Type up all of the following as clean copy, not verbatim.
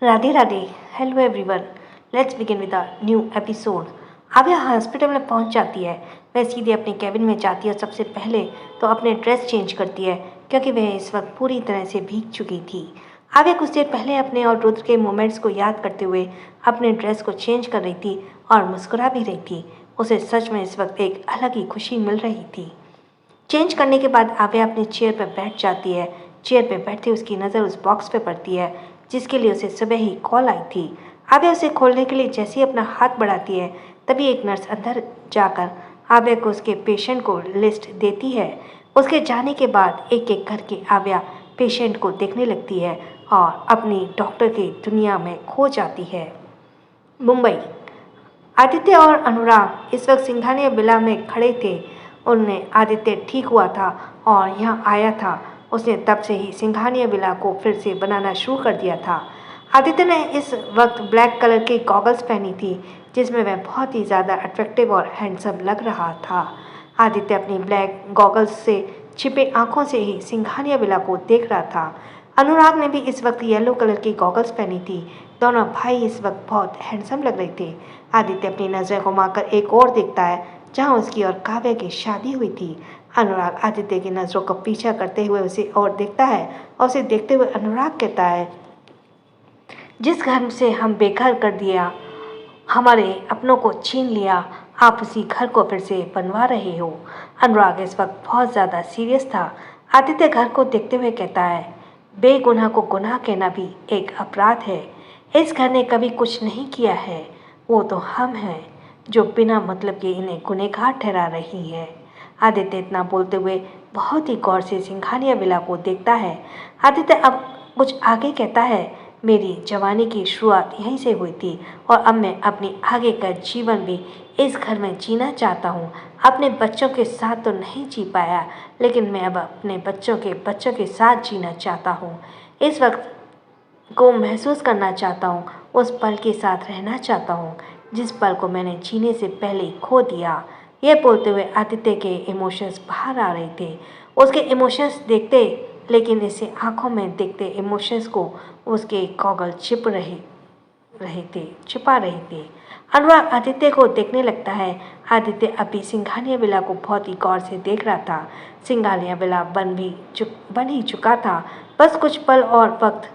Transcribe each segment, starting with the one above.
Radhe Radhe. Hello everyone, let's begin with a new episode. आव्या hospital में पहुंच जाती है। वह सीधे अपने कैबिन में जाती है और सबसे पहले तो अपने ड्रेस चेंज करती है, क्योंकि वह इस वक्त पूरी तरह से भीग चुकी थी। आव्या कुछ देर पहले अपने और रुद्र के मोमेंट्स को याद करते हुए अपने ड्रेस को चेंज कर रही थी और मुस्कुरा भी रही थी। उसे सच में इस वक्त एक अलग ही खुशी मिल रही थी। चेंज करने के बाद आव्या अपनी चेयर पर बैठ जाती है। चेयर पर बैठते उसकी नज़र उस बॉक्स पे पड़ती है जिसके लिए उसे सुबह ही कॉल आई थी। आव्या उसे खोलने के लिए जैसे ही अपना हाथ बढ़ाती है, तभी एक नर्स अंदर जाकर आव्या को उसके पेशेंट को लिस्ट देती है। उसके जाने के बाद एक एक करके आव्या पेशेंट को देखने लगती है और अपनी डॉक्टर की दुनिया में खो जाती है। मुंबई। आदित्य और अनुराग इस वक्त सिंघानिया विला में खड़े थे। उनने आदित्य ठीक हुआ था और यहाँ आया था। उसने तब से ही सिंघानिया विला को फिर से बनाना शुरू कर दिया था। आदित्य ने इस वक्त ब्लैक कलर की गॉगल्स पहनी थी, जिसमें वह बहुत ही ज़्यादा अट्रैक्टिव और हैंडसम लग रहा था। आदित्य अपनी ब्लैक गॉगल्स से छिपे आंखों से ही सिंघानिया विला को देख रहा था। अनुराग ने भी इस वक्त येलो कलर की गॉगल्स पहनी थी। दोनों भाई इस वक्त बहुत हैंडसम लग रहे थे। आदित्य अपनी नज़रें घुमाकर एक और देखता है जहां उसकी और काव्या की शादी हुई थी। अनुराग आदित्य की नज़रों का पीछा करते हुए उसे और देखता है और उसे देखते हुए अनुराग कहता है, जिस घर से हम बेघर कर दिया, हमारे अपनों को छीन लिया, आप उसी घर को फिर से बनवा रहे हो। अनुराग इस वक्त बहुत ज़्यादा सीरियस था। आदित्य घर को देखते हुए कहता है, बेगुनाह को गुनाह कहना भी एक अपराध है। इस घर ने कभी कुछ नहीं किया है। वो तो हम हैं जो बिना मतलब के इन्हें गुनहगार ठहरा रही है। आदित्य इतना बोलते हुए बहुत ही गौर से सिंघानिया विला को देखता है। आदित्य अब कुछ आगे कहता है, मेरी जवानी की शुरुआत यहीं से हुई थी और अब मैं अपनी आगे का जीवन भी इस घर में जीना चाहता हूँ। अपने बच्चों के साथ तो नहीं जी पाया, लेकिन मैं अब अपने बच्चों के साथ जीना चाहता हूँ। इस वक्त को महसूस करना चाहता हूँ, उस पल के साथ रहना चाहता हूँ जिस पल को मैंने जीने से पहले खो दिया। यह बोलते हुए आदित्य के इमोशंस बाहर आ रहे थे। उसके इमोशंस देखते, लेकिन इसे आंखों में देखते इमोशंस को उसके गॉगल छिपा रहे थे। अनुराग आदित्य को देखने लगता है। आदित्य अभी सिंघानिया विला को बहुत ही गौर से देख रहा था। सिंघानिया विला बन ही चुका था। बस कुछ पल और वक्त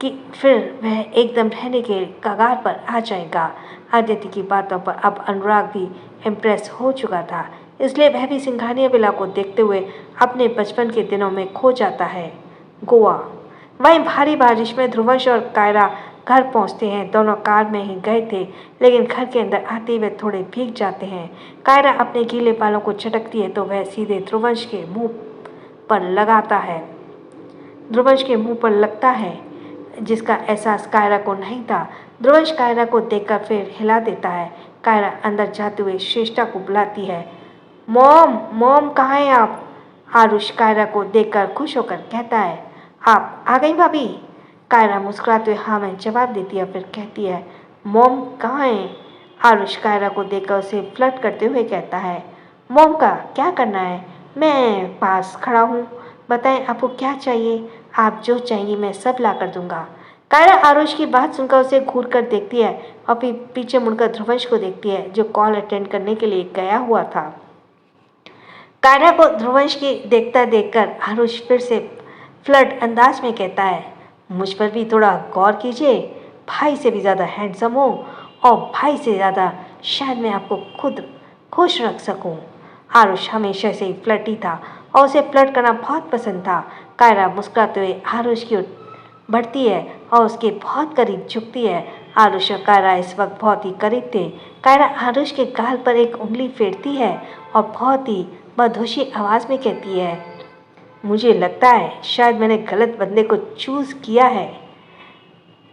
कि फिर वह एकदम रहने के कगार पर आ जाएगा। आदित्य की बातों पर अब अनुराग भी इम्प्रेस हो चुका था, इसलिए वह भी सिंघानिया विला को देखते हुए अपने बचपन के दिनों में खो जाता है। गोवा। वहीं भारी बारिश में ध्रुवंश और कायरा घर पहुंचते हैं। दोनों कार में ही गए थे, लेकिन घर के अंदर आते हुए थोड़े भीग जाते हैं। कायरा अपने गीले बालों को झटकती है तो वह सीधे ध्रुवंश के मुंह पर लगता है, जिसका एहसास कायरा को नहीं था। ध्रुवंश कायरा को देखकर फिर हिला देता है। कायरा अंदर जाते हुए श्रेष्ठा को बुलाती है। मॉम, मॉम कहाँ हैं आप? आरुष कायरा को देखकर खुश होकर कहता है, आप आ गई भाभी? कायरा मुस्कुराते हुए हाँ में जवाब देती है, फिर कहती है, मॉम कहाँ हैं? आरुष कायरा को देखकर उसे फ्लर्ट करते हुए कहता है, मॉम का क्या करना है? मैं पास खड़ा हूँ, बताएं आपको क्या चाहिए? आप जो चाहिए मैं सब ला कर दूंगा। कायरा आरुष की बात सुनकर उसे घूर कर देखती है और फिर पीछे मुड़कर ध्रुवंश को देखती है, जो कॉल अटेंड करने के लिए गया हुआ था। कायरा को ध्रुवंश की देखता देखकर आरुष फिर से फ्लर्ट अंदाज में कहता है, मुझ पर भी थोड़ा गौर कीजिए। भाई से भी ज़्यादा हैंडसम हो और भाई से ज़्यादा शायद मैं आपको खुद खुश रख सकूं। आरुष हमेशा से ही फ्लर्टी था और उसे फ्लर्ट करना बहुत पसंद था। कायरा मुस्कुराते हुए आरुष की ओर बढ़ती है और उसके बहुत करीब झुकती है। आरुष और कायरा इस वक्त बहुत ही करीब थे। कायरा आरुष के गाल पर एक उंगली फेरती है और बहुत ही मधुशी आवाज़ में कहती है, मुझे लगता है शायद मैंने गलत बंदे को चूज़ किया है।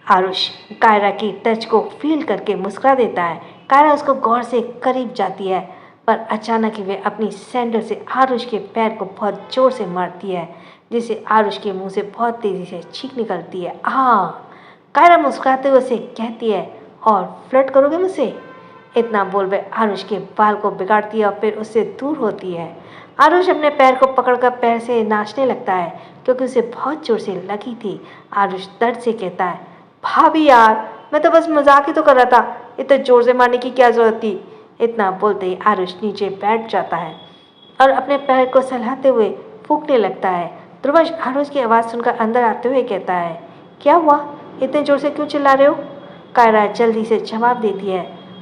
आरुष कायरा की टच को फील करके मुस्कुरा देता है। कायरा उसको गौर से करीब जाती है, पर अचानक ही वे अपनी सैंडल से आरुष के पैर को बहुत जोर से मारती है, जिससे आरुष के मुंह से बहुत तेज़ी से छींक निकलती है। कायरा मुस्कुराते हुए उसे कहती है, और फ्लर्ट करोगे मुझसे? इतना बोल वे आरुष के बाल को बिगाड़ती है और फिर उससे दूर होती है। आरुष अपने पैर को पकड़कर पैर से नाचने लगता है, क्योंकि उसे बहुत जोर से लगी थी। आरुष दर्द से कहता है, भाभी यार, मैं तो बस मजाक ही तो कर रहा था, इतने जोर से मारने की क्या जरूरत थी। इतना बोलते ही आरुष नीचे बैठ जाता है और अपने पैर को सहलाते हुए फूंकने लगता है। ध्रुवश आरुष की आवाज़ सुनकर अंदर आते हुए कहता है, क्या हुआ, इतने जोर से क्यों चिल्ला रहे हो। कायरा जल्दी से जवाब देती है,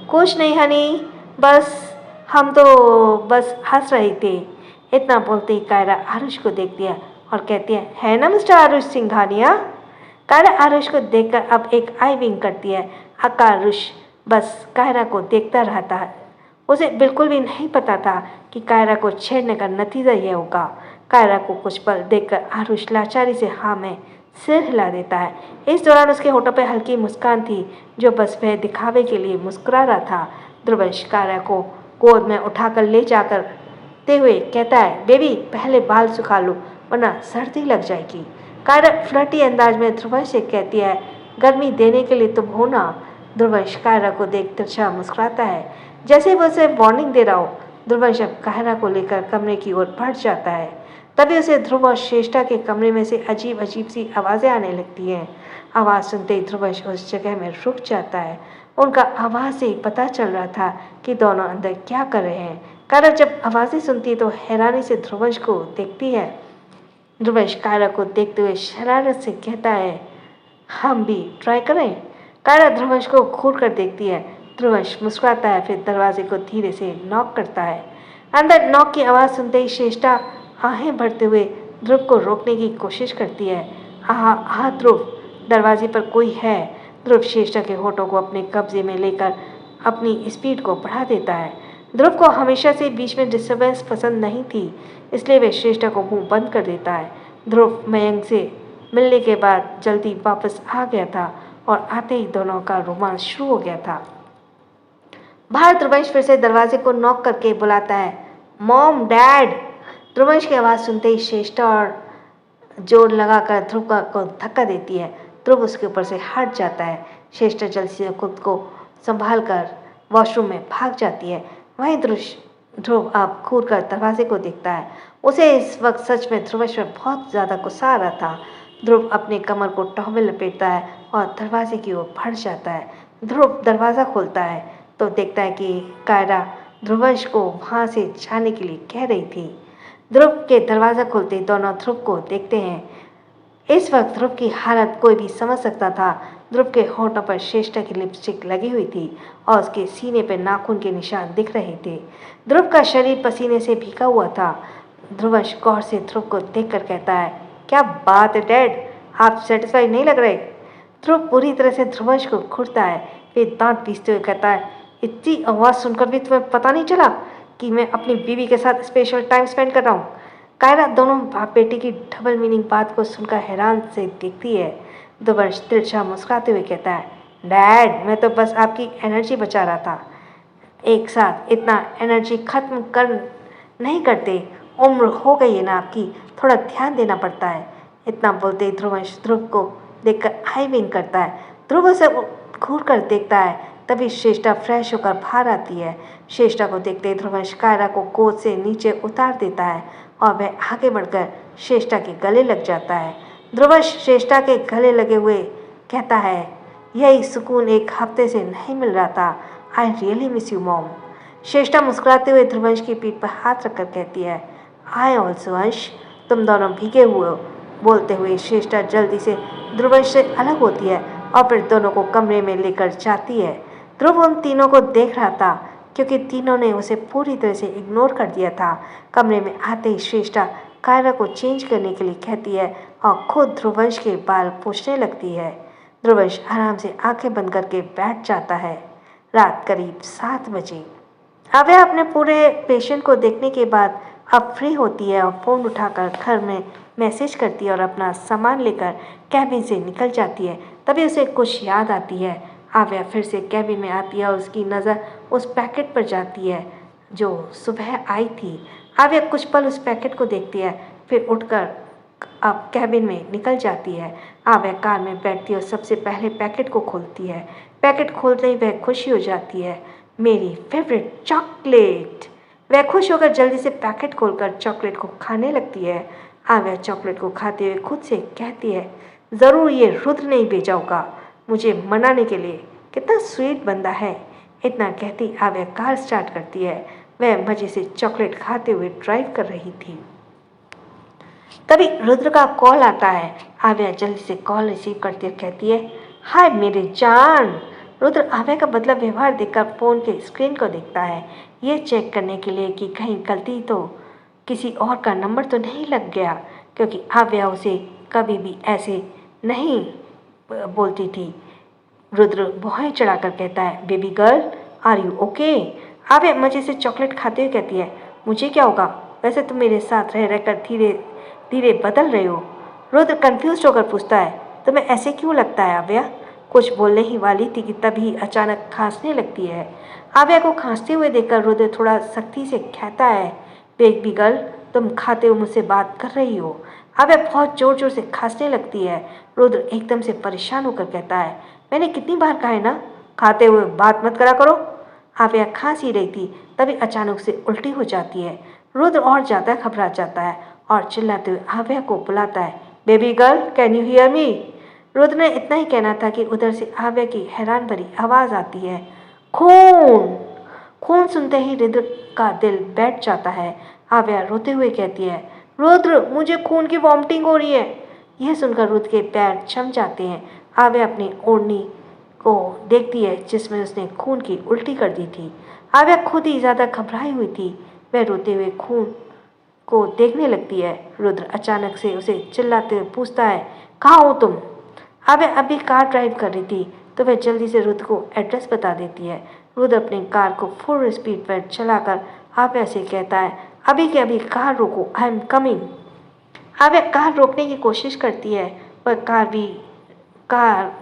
कुछ नहीं हनी, बस हम तो बस हंस रहे थे। इतना बोलते ही कायरा आरुष को देखती है और कहती है ना मिस्टर आरुष सिंघानिया। कायरा आरुष को देखकर अब एक आई विंक करती है। आरुष बस कायरा को देखता रहता है। उसे बिल्कुल भी नहीं पता था कि कायरा को छेड़ने का नतीजा यह होगा। कायरा को कुछ पल देखकर आरुष लाचारी से हाँ में सिर हिला देता है। इस दौरान उसके होठों पर हल्की मुस्कान थी, जो बस वह दिखावे के लिए मुस्कुरा रहा था। ध्रुवश कायरा को गोद में उठाकर ले जाकर ते हुए कहता है, बेबी पहले बाल सुखा लो वरना सर्दी लग जाएगी। कायरा फ्लर्टी अंदाज में ध्रुवश से कहती है, गर्मी देने के लिए तुम हो ना। ध्रुवश कायरा को देख तिरछा मुस्कुराता है, जैसे वो उसे वार्निंग दे रहा हो। ध्रुवश अब कायरा को लेकर कमरे की ओर बढ़ जाता है। तभी उसे ध्रुव और श्रेष्ठा के कमरे में से अजीब अजीब सी आवाज़ें आने लगती हैं। आवाज़ सुनते ही ध्रुवश उस जगह में रुक जाता है। उनका आवाज़ से ही पता चल रहा था कि दोनों अंदर क्या कर रहे हैं। कायरा जब आवाज़ें सुनती है तो हैरानी से ध्रुवश को देखती है। ध्रुवश कायरा को देखते हुए शरारत से कहता है, हम भी ट्राई करें। कायरा ध्रुवश को घूर कर देखती है। ध्रुवश मुस्कुराता है, फिर दरवाजे को धीरे से नॉक करता है। अंदर नॉक की आवाज़ सुनते ही श्रेष्ठा आहें भरते हुए ध्रुव को रोकने की कोशिश करती है। ध्रुव, दरवाजे पर कोई है। ध्रुव श्रेष्ठा के होठों को अपने कब्जे में लेकर अपनी स्पीड को बढ़ा देता है। ध्रुव को हमेशा से बीच में डिस्टर्बेंस पसंद नहीं थी, इसलिए वह श्रेष्ठा को मुंह बंद कर देता है। ध्रुव मयंक से मिलने के बाद जल्दी वापस आ गया था और आते ही दोनों का रोमांस शुरू हो गया था। बाहर ध्रुवंश फिर से दरवाजे को नॉक करके बुलाता है, मॉम, डैड। ध्रुवंश की आवाज़ सुनते ही श्रेष्ठा और जोर लगाकर ध्रुव को धक्का देती है। ध्रुव उसके ऊपर से हट जाता है। श्रेष्ठा जल्दी से खुद को संभाल कर वॉशरूम में भाग जाती है। वहीं ध्रुव अब घूर कर दरवाजे को देखता है। उसे इस वक्त सच में ध्रुवंश में बहुत ज़्यादा गुस्सा आ रहा था। ध्रुव अपने कमर को टॉवेल लपेटता है और दरवाजे की ओर बढ़ जाता है। ध्रुव दरवाज़ा खोलता है तो देखता है कि कायरा ध्रुवंश को वहाँ से जाने के लिए कह रही थी। ध्रुव के दरवाज़ा खोलते दोनों ध्रुव को देखते हैं। इस वक्त ध्रुव की हालत कोई भी समझ सकता था। ध्रुव के होठों पर श्रेष्ठा की लिपस्टिक लगी हुई थी और उसके सीने पर नाखून के निशान दिख रहे थे। ध्रुव का शरीर पसीने से भीगा हुआ था। ध्रुवंश गौर से ध्रुव को देखकर कहता है, क्या बात है डैड, आप सेटिस्फाइड नहीं लग रहे। ध्रुव पूरी तरह से ध्रुवंश को घूरता है, फिर दांत पीसते हुए कहता है, इतनी आवाज़ सुनकर भी तुम्हें पता नहीं चला कि मैं अपनी बीवी के साथ स्पेशल टाइम स्पेंड कर रहा हूँ। कायरा दोनों बाप बेटे की डबल मीनिंग बात को सुनकर हैरान से देखती है। ध्रुवंश तिरछा मुस्कुराते हुए कहता है, डैड मैं तो बस आपकी एनर्जी बचा रहा था। एक साथ इतना एनर्जी खत्म कर नहीं करते, उम्र हो गई है ना आपकी, थोड़ा ध्यान देना पड़ता है। इतना बोलते ही ध्रुवंश ध्रुव को देखकर आई विंक करता है। ध्रुव उसे घूर कर देखता है। तभी श्रेष्ठा फ्रेश होकर बाहर आती है। श्रेष्ठा को देखते ही ध्रुवंश कायरा को गोद से नीचे उतार देता है और वह आगे बढ़कर श्रेष्ठा के गले लग जाता है। ध्रुवंश श्रेष्ठा के गले लगे हुए कहता है, यही सुकून एक हफ्ते से नहीं मिल रहा था। I really miss you mom. Shreshtha मुस्कुराते हुए ध्रुवंश की पीठ पर हाथ रखकर कहती है, आई ऑल्सो अंश, तुम दोनों भीगे हुए हो। बोलते हुए श्रेष्ठा जल्दी से ध्रुवंश से अलग होती है और फिर दोनों को कमरे में लेकर जाती है। ध्रुव उन तीनों को देख रहा था क्योंकि तीनों ने उसे पूरी तरह से इग्नोर कर दिया था। कमरे में आते ही श्रेष्ठा कायरा को चेंज करने के लिए कहती है और खुद ध्रुवंश के बाल पूछने लगती है। ध्रुवंश आराम से आंखें बंद करके बैठ जाता है। रात करीब 7 बजे आव्या अपने पूरे पेशेंट को देखने के बाद अब फ्री होती है और फ़ोन उठाकर घर में मैसेज करती है और अपना सामान लेकर कैबिन से निकल जाती है। तभी उसे कुछ याद आती है। आव्या फिर से कैबिन में आती है और उसकी नज़र उस पैकेट पर जाती है जो सुबह आई थी। आव्या कुछ पल उस पैकेट को देखती है, फिर उठकर अब कैबिन में निकल जाती है। आव्या कार में बैठती है और सबसे पहले पैकेट को खोलती है। पैकेट खोलते ही वह खुशी हो जाती है, मेरी फेवरेट चॉकलेट। वह खुश होकर जल्दी से पैकेट खोलकर चॉकलेट को खाने लगती है। आव्या चॉकलेट को खाते हुए खुद से कहती है, ज़रूर ये रुद्र नहीं भेजा होगा, मुझे मनाने के लिए। कितना स्वीट बंदा है। इतना कहती आव्या कार स्टार्ट करती है। वह मजे से चॉकलेट खाते हुए ड्राइव कर रही थी। तभी रुद्र का कॉल आता है। आव्या जल्दी से कॉल रिसीव करती है, कहती है, हाय मेरे जान। रुद्र आव्या का बदला व्यवहार देखकर फोन के स्क्रीन को देखता है, ये चेक करने के लिए कि कहीं गलती तो किसी और का नंबर तो नहीं लग गया, क्योंकि आव्या उसे कभी भी ऐसे नहीं बोलती थी। रुद्र भौहें चढ़ाकर कहता है, baby girl are you okay. Aavya मजे से चॉकलेट खाते हुए कहती है, मुझे क्या होगा, वैसे तुम मेरे साथ रह रहकर धीरे धीरे बदल रहे हो। रुद्र कंफ्यूज होकर पूछता है, तुम्हें ऐसे क्यों लगता है आव्या। कुछ बोलने ही वाली थी कि तभी अचानक खांसने लगती है। आव्या को खांसते हुए देखकर रुद्र थोड़ा सख्ती से कहता है, बेबी गर्ल तुम खाते हुए मुझसे बात कर रही हो। आव्या बहुत जोर जोर से खांसने लगती है। रुद्र एकदम से परेशान होकर कहता है, मैंने कितनी बार कहा है ना, खाते हुए बात मत करा करो। आव्या खांस ही रही थी, तभी अचानक से उल्टी हो जाती है। रुद्र और ज़्यादा घबरा जाता है और चिल्लाते हुए आव्या को बुलाता है, baby girl can you hear me. Rudra ने इतना ही कहना था कि उधर से आव्या की हैरान भरी आवाज़ आती है, खून। खून सुनते ही रुद्र का दिल बैठ जाता है। आव्या रोते हुए कहती है, रुद्र मुझे खून की वॉमिटिंग हो रही है। यह सुनकर रुद्र के पैर छम जाते हैं। आव्या अपनी ओढ़नी को देखती है जिसमें उसने खून की उल्टी कर दी थी। आव्या खुद ही ज़्यादा घबराई हुई थी। वह रोते हुए खून को देखने लगती है। रुद्र अचानक से उसे चिल्लाते हुए पूछता है, कहाँ हो तुम। आव्या अभी कार ड्राइव कर रही थी तो वह जल्दी से रुद्र को एड्रेस बता देती है। रुद्र अपनी कार को फुल स्पीड पर चलाकर आव्या से कहता है, अभी के अभी कार रोको, आई एम कमिंग। आव्या कार रोकने की कोशिश करती है पर कार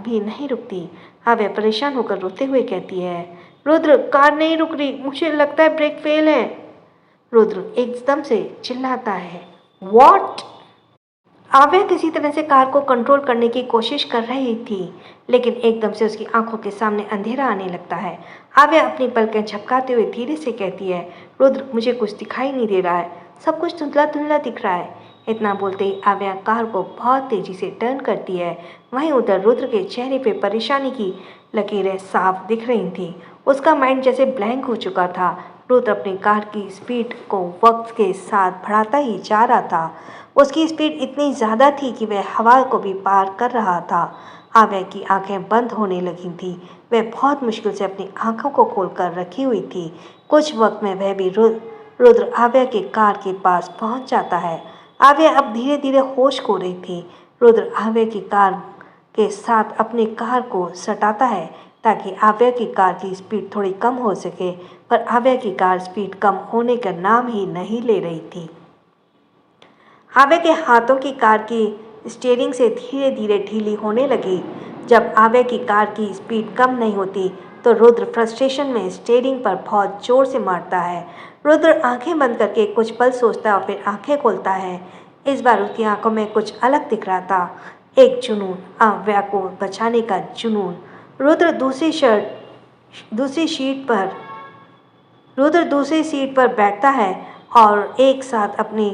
भी नहीं रुकती। आव्या परेशान होकर रोते हुए कहती है, रुद्र कार नहीं रुक रही, मुझे लगता है ब्रेक फेल है। रुद्र एकदम से चिल्लाता है, व्हाट। आव्या किसी तरह से कार को कंट्रोल करने की कोशिश कर रही थी, लेकिन एकदम से उसकी आंखों के सामने अंधेरा आने लगता है। आव्या अपनी पलकें झपकाते हुए धीरे से कहती है, रुद्र मुझे कुछ दिखाई नहीं दे रहा है, सब कुछ धुंधला धुंधला दिख रहा है। इतना बोलते ही आव्या कार को बहुत तेजी से टर्न करती है। वहीं उधर रुद्र के चेहरे पे परेशानी की लकीरें साफ दिख रही थी। उसका माइंड जैसे ब्लैंक हो चुका था। रुद्र अपनी कार की स्पीड को वक्त के साथ बढ़ाता ही जा रहा था। उसकी स्पीड इतनी ज़्यादा थी कि वह हवा को भी पार कर रहा था। आव्या की आंखें बंद होने लगी थी। वह बहुत मुश्किल से अपनी आंखों को खोलकर रखी हुई थी। कुछ वक्त में वह भी रुद्र आव्या के कार के पास पहुंच जाता है। आव्या अब धीरे धीरे होश खो रही थी। रुद्र आव्या की कार के साथ अपनी कार को सटाता है ताकि आव्या की कार की स्पीड थोड़ी कम हो सके, पर आव्या की कार स्पीड कम होने का नाम ही नहीं ले रही थी। आव्या के हाथों की कार की स्टीयरिंग से धीरे धीरे ढीली होने लगी। जब आव्या की कार की स्पीड कम नहीं होती तो रुद्र फ्रस्ट्रेशन में स्टीयरिंग पर बहुत जोर से मारता है। रुद्र आंखें बंद करके कुछ पल सोचता है और फिर आंखें खोलता है। इस बार उसकी आंखों में कुछ अलग दिख रहा था, एक जुनून, आव्या को बचाने का जुनून। रुद्र दूसरी सीट पर बैठता है और एक साथ अपनी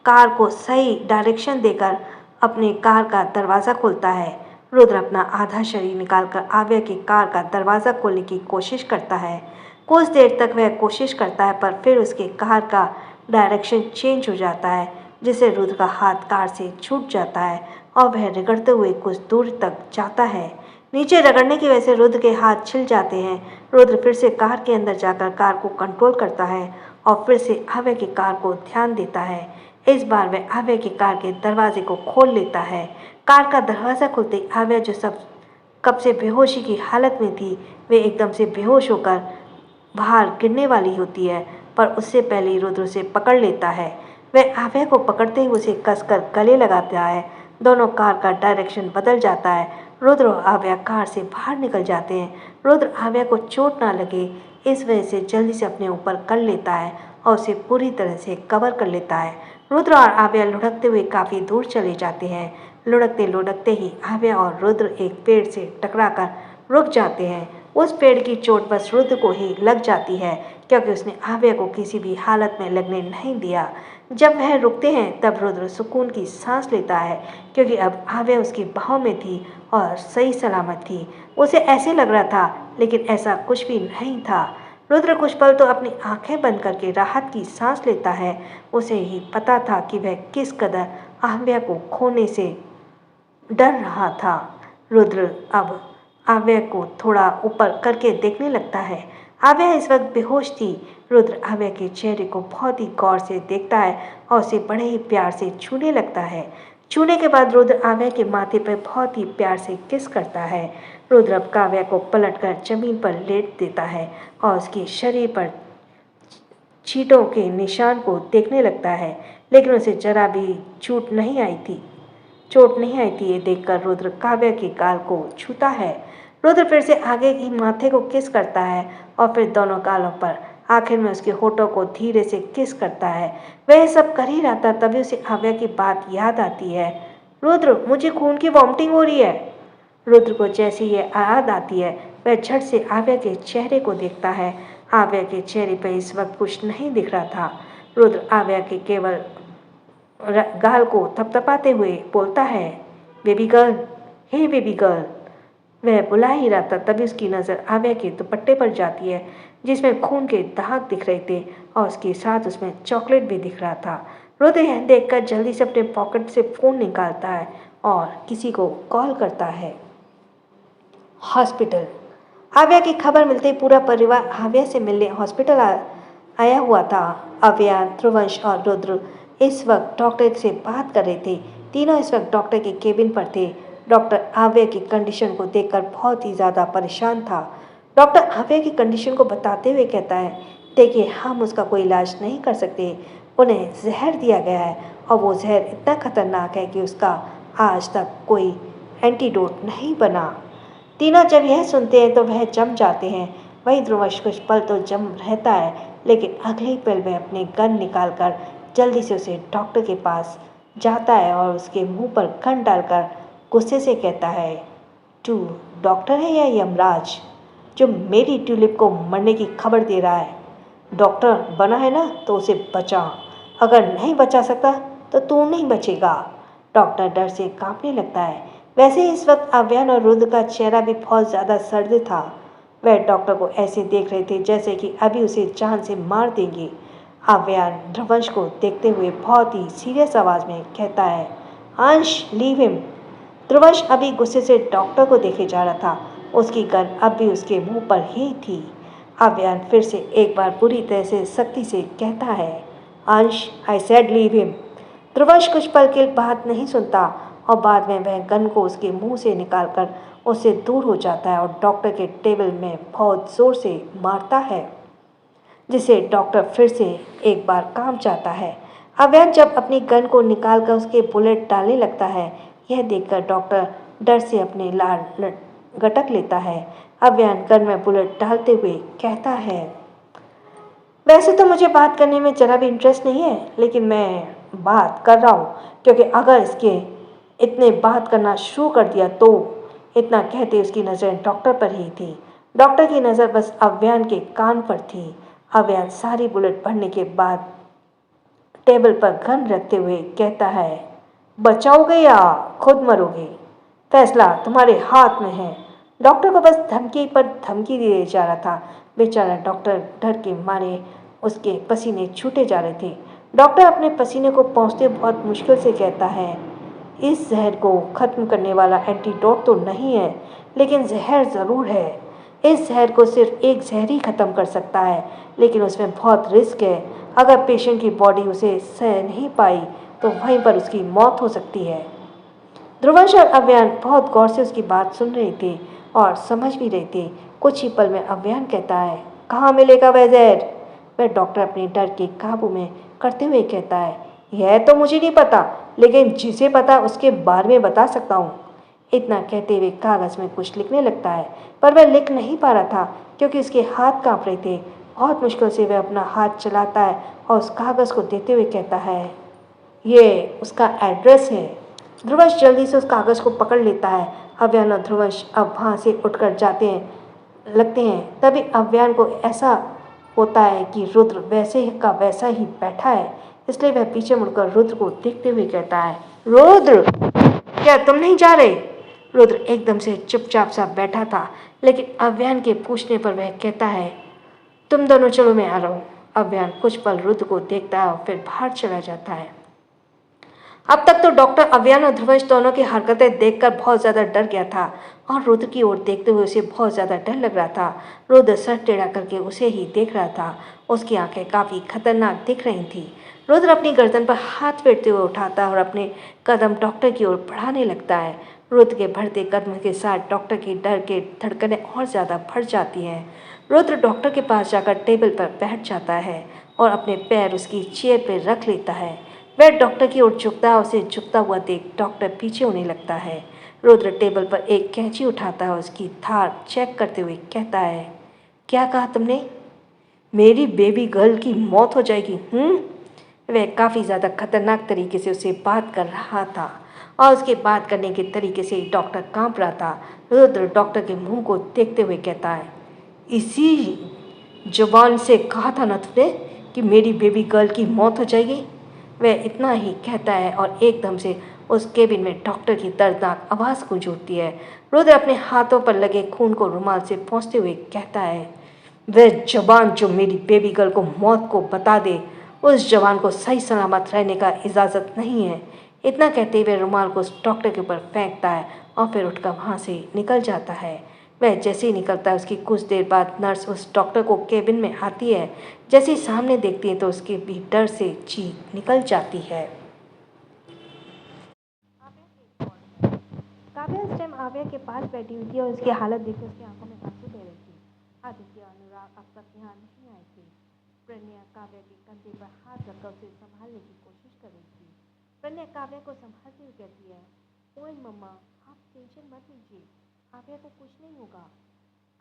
कार को सही डायरेक्शन देकर अपने कार का दरवाज़ा खोलता है। रुद्र अपना आधा शरीर निकालकर आव्या की कार का दरवाज़ा खोलने की कोशिश करता है। कुछ देर तक वह कोशिश करता है पर फिर उसके कार का डायरेक्शन चेंज हो जाता है, जिससे रुद्र का हाथ कार से छूट जाता है और वह रगड़ते हुए कुछ दूर तक जाता है। नीचे रगड़ने की वजह से रुद्र के हाथ छिल जाते हैं। रुद्र फिर से कार के अंदर जाकर कार को कंट्रोल करता है और फिर से आव्या की कार को ध्यान देता है। इस बार वह आव्या की कार के दरवाजे को खोल लेता है। कार का दरवाज़ा खुलते आव्या जो सब कब से बेहोशी की हालत में थी, वे एकदम से बेहोश होकर बाहर गिरने वाली होती है, पर उससे पहले ही रुद्र उसे पकड़ लेता है। वह आव्या को पकड़ते ही उसे कसकर गले लगाता है। दोनों कार का डायरेक्शन बदल जाता है। रुद्र और आव्या कार से बाहर निकल जाते हैं। रुद्र आव्या को चोट ना लगे इस वजह से जल्दी से अपने ऊपर कर लेता है और उसे पूरी तरह से कवर कर लेता है। रुद्र और आव्या लुढ़कते हुए काफ़ी दूर चले जाते हैं। लुढ़कते लुढ़कते ही आव्या और रुद्र एक पेड़ से टकराकर रुक जाते हैं। उस पेड़ की चोट बस रुद्र को ही लग जाती है, क्योंकि उसने आव्या को किसी भी हालत में लगने नहीं दिया। जब वह रुकते हैं तब रुद्र सुकून की सांस लेता है, क्योंकि अब आव्या उसकी बाहों में थी और सही सलामत थी। उसे ऐसे लग रहा था, लेकिन ऐसा कुछ भी नहीं था। रुद्र कुछ पल तो अपनी आंखें बंद करके राहत की सांस लेता है। उसे ही पता था कि वह किस कदर आव्या को खोने से डर रहा था। रुद्र अब आव्या को थोड़ा ऊपर करके देखने लगता है। आव्या इस वक्त बेहोश थी। रुद्र आव्या के चेहरे को बहुत ही गौर से देखता है और उसे बड़े ही प्यार से छूने लगता है। छूने के बाद रुद्र आव्या के माथे पर बहुत ही प्यार से किस करता है। रुद्र अब काव्या को पलटकर जमीन पर लेट देता है और उसके शरीर पर चींटों के निशान को देखने लगता है, लेकिन उसे जरा भी चोट नहीं आई थी। ये देखकर रुद्र काव्या के गाल को छूता है। रुद्र फिर से आगे की माथे को किस करता है और फिर दोनों गालों पर। आखिर में उसके होठों को धीरे से किस करता है। वह सब कर ही रहा था, तभी उसे आव्या की बात याद आती है। रुद्र, मुझे खून की वॉमिटिंग हो रही है। रुद्र को जैसे ये याद आती है, वह झट से आव्या के चेहरे को देखता है। आव्या के चेहरे पर इस वक्त कुछ नहीं दिख रहा था। रुद्र आव्या के केवल गाल को थपथपाते हुए बोलता है, बेबी गर्ल, हे बेबी गर्ल। वह बुला ही रहा था, तभी उसकी नज़र आव्या के दुपट्टे पर जाती है, जिसमें खून के दाग दिख रहे थे और उसके साथ उसमें चॉकलेट भी दिख रहा था। रुद्र यह देखकर जल्दी से अपने पॉकेट से फ़ोन निकालता है और किसी को कॉल करता है। हॉस्पिटल। आव्या की खबर मिलते ही पूरा परिवार आव्या से मिलने हॉस्पिटल आया हुआ था। आव्या, ध्रुवंश और रुद्र इस वक्त डॉक्टर से बात कर रहे थे। तीनों इस वक्त डॉक्टर के केबिन पर थे। डॉक्टर आव्या की कंडीशन को देखकर बहुत ही ज़्यादा परेशान था। डॉक्टर आव्या की कंडीशन को बताते हुए कहता है, देखिए, हम उसका कोई इलाज नहीं कर सकते। उन्हें जहर दिया गया है और वो जहर इतना खतरनाक है कि उसका आज तक कोई एंटीडोट नहीं बना। तीनों जब यह सुनते हैं तो वह जम जाते हैं। वही ध्रुवंश कुछ पल तो जम रहता है, लेकिन अगले ही पल वह अपने गन निकालकर जल्दी से उसे डॉक्टर के पास जाता है और उसके मुंह पर गन डालकर गुस्से से कहता है, तू डॉक्टर है या यमराज, जो मेरी ट्यूलिप को मरने की खबर दे रहा है? डॉक्टर बना है ना तो उसे बचा, अगर नहीं बचा सकता तो तू नहीं बचेगा। डॉक्टर डर से कांपने लगता है। वैसे ही इस वक्त आव्यान और रुद्र का चेहरा भी बहुत ज़्यादा सर्द था। वह डॉक्टर को ऐसे देख रहे थे जैसे कि अभी उसे जान से मार देंगे। आव्यान ध्रुवंश को देखते हुए बहुत ही सीरियस आवाज़ में कहता है, अंश, लीव हिम। ध्रुवंश अभी गुस्से से डॉक्टर को देखे जा रहा था। उसकी गन अब भी उसके मुंह पर ही थी। आव्यान फिर से एक बार पूरी तरह से सख्ती से कहता है, अंश, आई सेड लीव हिम। ध्रुवंश कुछ पल के बात नहीं सुनता और बाद में वह गन को उसके मुंह से निकालकर उससे दूर हो जाता है और डॉक्टर के टेबल में बहुत ज़ोर से मारता है, जिसे डॉक्टर फिर से एक बार कांप जाता है। आव्यान जब अपनी गन को निकालकर उसके बुलेट डालने लगता है, यह देखकर डॉक्टर डर से अपने लाल गटक लेता है। आव्यान गन में बुलेट डालते हुए कहता है, वैसे तो मुझे बात करने में ज़रा भी इंटरेस्ट नहीं है, लेकिन मैं बात कर रहा हूँ क्योंकि अगर इसके इतने बात करना शुरू कर दिया तो। इतना कहते उसकी नज़र डॉक्टर पर ही थी। डॉक्टर की नज़र बस आव्यान के कान पर थी। आव्यान सारी बुलेट भरने के बाद टेबल पर गन रखते हुए कहता है, बचाओगे या खुद मरोगे, फैसला तुम्हारे हाथ में है। डॉक्टर को बस धमकी पर धमकी दिए जा रहा था। बेचारा डॉक्टर डर के मारे उसके पसीने छूटे जा रहे थे। डॉक्टर अपने पसीने को पोंछते बहुत मुश्किल से कहता है, इस जहर को ख़त्म करने वाला एंटीडोट तो नहीं है, लेकिन जहर ज़रूर है। इस जहर को सिर्फ एक जहर ही ख़त्म कर सकता है, लेकिन उसमें बहुत रिस्क है। अगर पेशेंट की बॉडी उसे सह नहीं पाई तो वहीं पर उसकी मौत हो सकती है। ध्रुवंश और आव्यान बहुत गौर से उसकी बात सुन रहे थे और समझ भी रहे थे। कुछ ही पल में आव्यान कहता है, कहाँ मिलेगा वह जहर? वह डॉक्टर अपने डर के काबू में करते हुए कहता है, यह तो मुझे नहीं पता, लेकिन जिसे पता उसके बारे में बता सकता हूँ। इतना कहते हुए कागज़ में कुछ लिखने लगता है, पर वह लिख नहीं पा रहा था क्योंकि उसके हाथ काँप रहे थे। बहुत मुश्किल से वह अपना हाथ चलाता है और उस कागज़ को देते हुए कहता है, ये उसका एड्रेस है। ध्रुवंश जल्दी से उस कागज़ को पकड़ लेता है। आव्यान और ध्रुवंश अब वहाँ से उठकर लगते हैं। तभी आव्यान को ऐसा होता है कि रुद्र वैसे का वैसा ही बैठा है। इसलिए वह पीछे मुड़कर रुद्र को देखते हुए कहता है, रुद्र, क्या तुम नहीं जा रहे? रुद्र एकदम से चुपचाप सा बैठा था, लेकिन अव्यान के पूछने पर वह कहता है, तुम दोनों चलो, मैं आ रहा हूँ। अव्यान कुछ पल रुद्र को देखता है और फिर बाहर चला जाता है। अब तक तो डॉक्टर अव्यान और ध्रुवश दोनों की हरकतें देखकर बहुत ज़्यादा डर गया था और रुद्र की ओर देखते हुए उसे बहुत ज़्यादा डर लग रहा था। रुद्र सर टेढ़ा करके उसे ही देख रहा था। उसकी आंखें काफ़ी खतरनाक दिख रही थीं। रुद्र अपनी गर्दन पर हाथ फेरते हुए उठाता और अपने कदम डॉक्टर की ओर बढ़ाने लगता है। रुद्र के बढ़ते कदम के साथ डॉक्टर की डर के धड़कनें और ज़्यादा बढ़ जाती हैं। रुद्र डॉक्टर के पास जाकर टेबल पर बैठ जाता है और अपने पैर उसकी चेयर पर रख लेता है। वह डॉक्टर की ओर झुकता है। उसे झुकता हुआ देख डॉक्टर पीछे होने लगता है। रुद्र टेबल पर एक कैंची उठाता है, उसकी धार चेक करते हुए कहता है, क्या कहा तुमने? मेरी बेबी गर्ल की मौत हो जाएगी? वह काफ़ी ज़्यादा खतरनाक तरीके से उसे बात कर रहा था और उसके बात करने के तरीके से डॉक्टर कांप रहा था। रुद्र डॉक्टर के मुंह को देखते हुए कहता है, इसी जुबान से कहा था ना तुमने कि मेरी बेबी गर्ल की मौत हो जाएगी? वह इतना ही कहता है और एकदम से उस केबिन में डॉक्टर की दर्दनाक आवाज़ गूंज उठती है। रुद्र अपने हाथों पर लगे खून को रुमाल से पोंछते हुए कहता है, वह जबान जो मेरी बेबी गर्ल को मौत को बता दे, उस जवान को सही सलामत रहने का इजाज़त नहीं है। इतना कहते हुए रुमाल को उस डॉक्टर के ऊपर फेंकता है और फिर उठकर वहाँ से निकल जाता है। वह जैसे ही निकलता है, उसकी कुछ देर बाद नर्स उस डॉक्टर को केबिन में आती है। जैसे ही सामने देखती है तो उसके भी डर से चीख निकल जाती है। काव्या इस टाइम आव्या के पास बैठी हुई थी और उसकी हालत देखकर उसकी आंखों में आंसू बह रहे थे। आदित्य और अनुराग अब तक यहाँ नहीं आए थे। प्रणया काव्या के कंधे पर हाथ रखकर उसे संभालने की कोशिश कर रही थी। प्रणया काव्या को संभालती हुई कहती है, ओए मम्मा, आप टेंशन मत लीजिए, आव्या को कुछ नहीं होगा।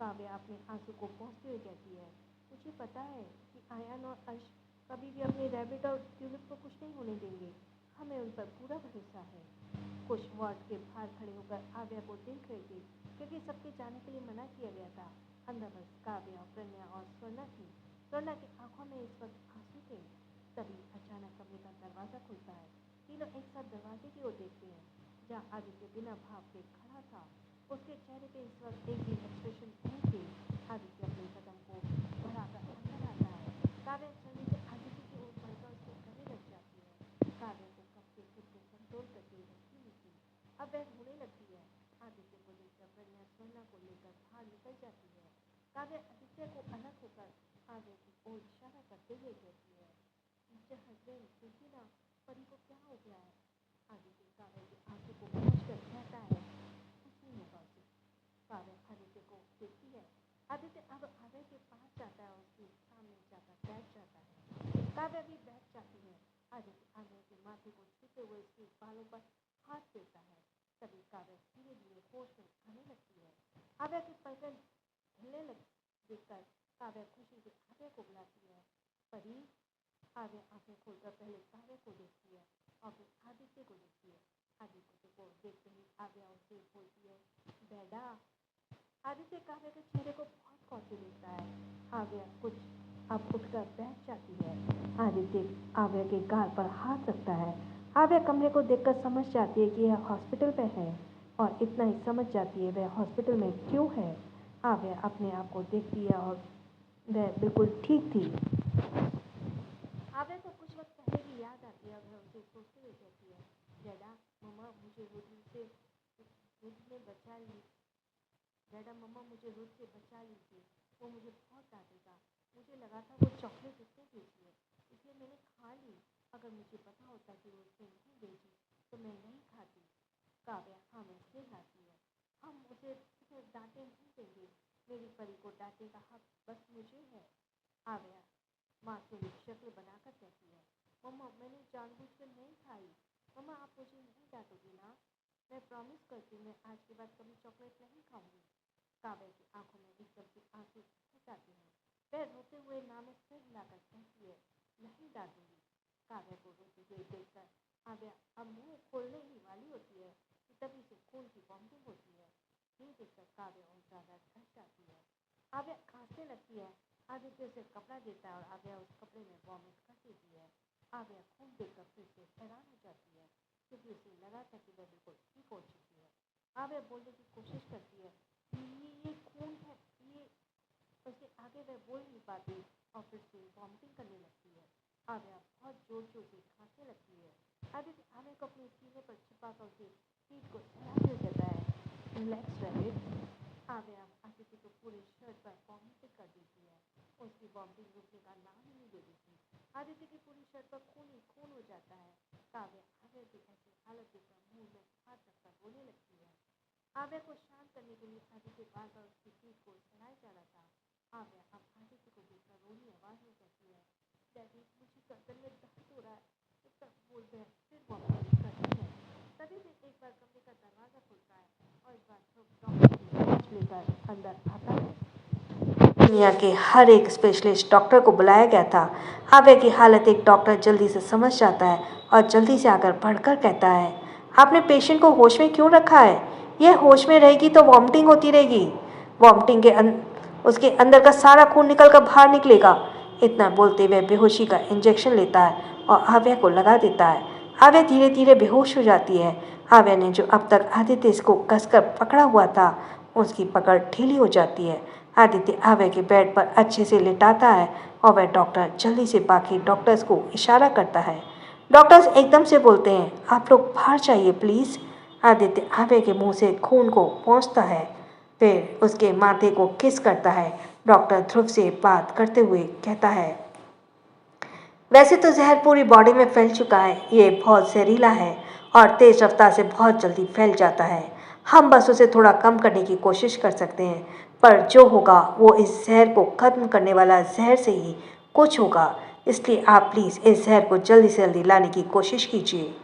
काव्या अपने आंसू को पोंछते हुए कहती है, मुझे पता है कि आयन और अर्श कभी भी अपने रैबिट और ट्यूलिप को कुछ नहीं होने देंगे। हमें उन पर पूरा भरोसा है। कुछ वार्ड के बाहर खड़े होकर आव्या को देख रहे थे, क्योंकि सबके जाने के लिए मना किया गया था। अंदर बस काव्या, प्रणया और स्वर्णा थी। स्वर्णा की आंखों में इस वक्त आंसू थे। तभी अचानक कमरे का दरवाजा खुलता है। तीनों एक साथ दरवाजे की ओर देखते हैं, जहाँ आदित्य बिना भाव के खड़ा था। उसके चेहरे पे इस वक्त एक भी एक्सप्रेशन नहीं थे। आदित्य अपने कदम को बढ़ाकर अंदर आता है। काव्या जल्दी से आदित्य की ओर बढ़कर उसके गले लग जाती है। काव्या को कब से खुद को कंट्रोल करके रखती हुई थी, अब वह रोने लगती है। आदित्य को देखकर प्रणया स्वर्णा को लेकर बाहर निकल जाती है। काव्या आदित्य को अलग होकर आगे की ओर इशारा करते हुए कहती है, मिस्टर हस्बैंड, देखिए ना, परी को क्या हो गया है? आदित्य काव्या की आंखों को पहुंचकर कहता है, कुछ नहीं होगा उसे। काव्या आदित्य को देखती है। आदित्य अब आव्या के पास जाता है और उसके सामने जाकर बैठ जाता है। काव्या भी बैठ जाती है। आदित्य आव्या के माथे को छूते हुए उसके बालों पर हाथ फेरता है। तभी काव्या धीरे धीरे होश में आने लगती है। आव्या के पलक हिलने लग देखकर काव्या खुशी से आव्या को बुलाती है, परी। आव्या आंखें खोलकर पहले काव्या को देखती है और फिर आदित्य को देखती है। आदित्य को देखते ही आव्या उसे बोलती है, डैडा। आदित्य काव्या के चेहरे को बहुत गौर से देखता है। आव्या कुछ अब उठकर बैठ जाती है। आदित्य आव्या के गाल पर हाथ रखता है। आव्या कमरे को देखकर समझ जाती है कि यह हॉस्पिटल में है और इतना ही समझ जाती है वह हॉस्पिटल में क्यों है। आव्या अपने आप को देखती है और वह बिल्कुल ठीक थी। आव्या को कुछ वक्त पहले की याद आती है और वह उसे सोचते हुए कहती है, डैडा, मम्मा मुझे रुद्र ने बचा ली। डैडा, मम्मा मुझे रुद्र से बचा लीजिए, वो मुझे बहुत डांटेगा। मुझे लगा था वो चॉकलेट उसने भेजी है, इसलिए मैंने खा ली। अगर मुझे पता होता कि वो उसने नहीं भेजी तो मैं नहीं खाती। काव्या हाँ में सिर हिलाती है। हम उसे डांटे नहीं देंगे। मेरी परी को डांटने का हक बस मुझे है। आव्या मासूम शक्ल बनाकर कहती है, मम्मा मैंने जानबूझकर नहीं खाई। मम्मा आप मुझे नहीं डांटोगी ना? मैं प्रॉमिस करती हूँ मैं आज के बाद कभी चॉकलेट नहीं खाऊंगी। काव्या की आंखों में एकदम से आंसू भर जाते हैं। वह रोते हुए ना में सिर हिलाकर कहती है, नहीं डांटूंगी। काव्या को रोती हुई देखकर आव्या अब मुंह खोलने ही वाली होती है कि तभी से खून की वॉमिटिंग होती है। ये देखकर काव्या और ज्यादा डर जाती है। आव्या खांसने लगती है। आदित्य उसे कपड़ा देता है और आव्या उस कपड़े में वॉमिट कर देती है। आव्या खून देखकर फिर से हैरान हो जाती है क्योंकि उसे लगा था कि वह बिल्कुल ठीक हो चुकी है। आव्या बोलने की कोशिश करती है, ये खून है, ये। उसके आगे वह बोल नहीं पाती और फिर से वॉमिटिंग करने लगती है। आव्या बहुत जोर जोर से खांसने लगती है। आदित्य आव्या को अपने सीने पर छिपा कर उसकी पीठ को सहलाते हुए कहता है, रिलैक्स रहे। आव्या आदित्य को पूरे शर्ट पर वॉमिटिंग कर देती है। उसकी वॉमिटिंग रुकने का नाम ही नहीं ले रही थी। आदित्य की पूरी शर्ट पर खून ही खून हो जाता है। काव्या आव्या की ऐसी हालत देखकर मुंह में हाथ रखकर रोने लगती है। आव्या को शांत करने के लिए आदित्य बार बार उसकी पीठ को सहलाए जा रहा था। आव्या अब आदित्य को देखकर रोनी आवाज में कहती है, डैडी मुझे गर्दन में दर्द हो रहा है। तो तब बोल रहे फिर वॉमिटिंग करती है। तभी से एक बार कमरे का दरवाजा खुलता है और इस बार डॉक्टर की जांच लेकर अंदर आता है। दुनिया के हर एक स्पेशलिस्ट डॉक्टर को बुलाया गया था। आव्या की हालत एक डॉक्टर जल्दी से समझ जाता है और जल्दी से आकर बढ़कर कहता है, आपने पेशेंट को होश में क्यों रखा है? यह होश में रहेगी तो वॉमिटिंग होती रहेगी। वॉमिटिंग के उसके अंदर का सारा खून निकल कर बाहर निकलेगा। इतना बोलते हुए बेहोशी का इंजेक्शन लेता है और आव्या को लगा देता है। आव्या धीरे धीरे बेहोश हो जाती है। आव्या ने जो अब तक आदित्य इसको कसकर पकड़ा हुआ था, उसकी पकड़ ढीली हो जाती है। आदित्य आव्या के बेड पर अच्छे से लेटाता है और वह डॉक्टर जल्दी से बाकी डॉक्टर्स को इशारा करता है। डॉक्टर्स एकदम से बोलते हैं, आप लोग बाहर जाइए प्लीज़। आदित्य आव्या के मुंह से खून को पोंछता है, फिर उसके माथे को किस करता है। डॉक्टर ध्रुव से बात करते हुए कहता है, वैसे तो जहर पूरी बॉडी में फैल चुका है। ये बहुत जहरीला है और तेज रफ्तार से बहुत जल्दी फैल जाता है। हम बस उसे थोड़ा कम करने की कोशिश कर सकते हैं, पर जो होगा वो इस जहर को खत्म करने वाला जहर से ही कुछ होगा। इसलिए आप प्लीज़ इस जहर को जल्दी से जल्दी लाने की कोशिश कीजिए।